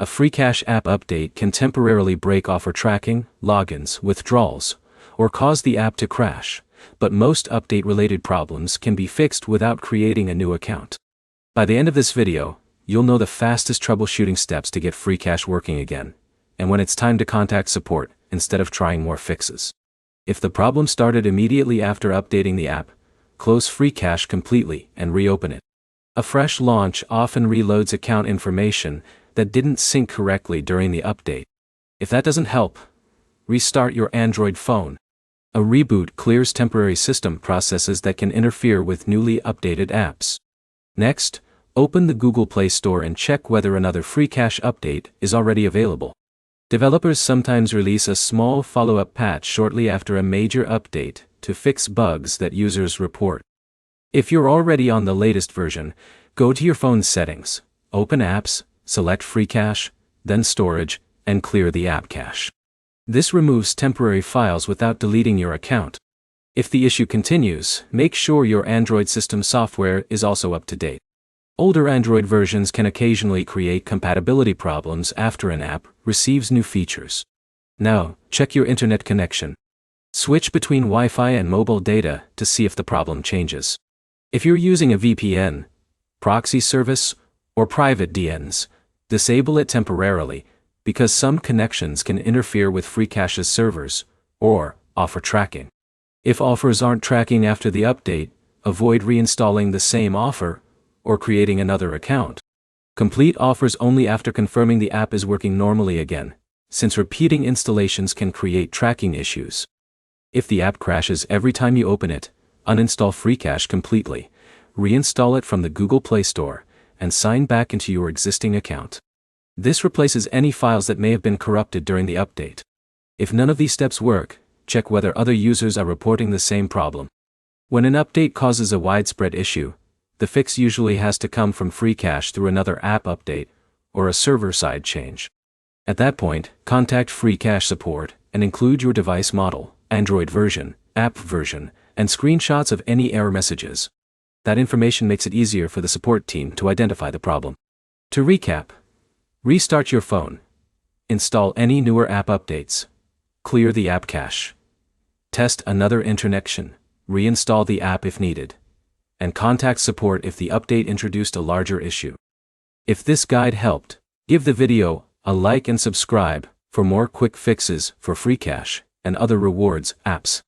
A Freecash app update can temporarily break offer tracking, logins, withdrawals, or cause the app to crash, but most update-related problems can be fixed without creating a new account. By the end of this video, you'll know the fastest troubleshooting steps to get Freecash working again, and when it's time to contact support instead of trying more fixes. If the problem started immediately after updating the app, close Freecash completely and reopen it. A fresh launch often reloads account information that didn't sync correctly during the update. If that doesn't help, restart your Android phone. A reboot clears temporary system processes that can interfere with newly updated apps. Next, open the Google Play Store and check whether another Freecash update is already available. Developers sometimes release a small follow-up patch shortly after a major update to fix bugs that users report. If you're already on the latest version, go to your phone's settings, open Apps, select Freecash, then Storage, and clear the app cache. This removes temporary files without deleting your account. If the issue continues, make sure your Android system software is also up to date. Older Android versions can occasionally create compatibility problems after an app receives new features. Now, check your internet connection. Switch between Wi-Fi and mobile data to see if the problem changes. If you're using a VPN, proxy service, or private DNS, disable it temporarily, because some connections can interfere with Freecash's servers, or offer tracking. If offers aren't tracking after the update, avoid reinstalling the same offer, or creating another account. Complete offers only after confirming the app is working normally again, since repeating installations can create tracking issues. If the app crashes every time you open it, uninstall Freecash completely, reinstall it from the Google Play Store, and sign back into your existing account. This replaces any files that may have been corrupted during the update. If none of these steps work, check whether other users are reporting the same problem. When an update causes a widespread issue, the fix usually has to come from Freecash through another app update or a server-side change. At that point, contact Freecash support and include your device model, Android version, app version, and screenshots of any error messages. That information makes it easier for the support team to identify the problem. To recap, restart your phone, install any newer app updates, clear the app cache, test another interconnection, reinstall the app if needed, and contact support if the update introduced a larger issue. If this guide helped, give the video a like and subscribe for more quick fixes for Freecash and other rewards apps.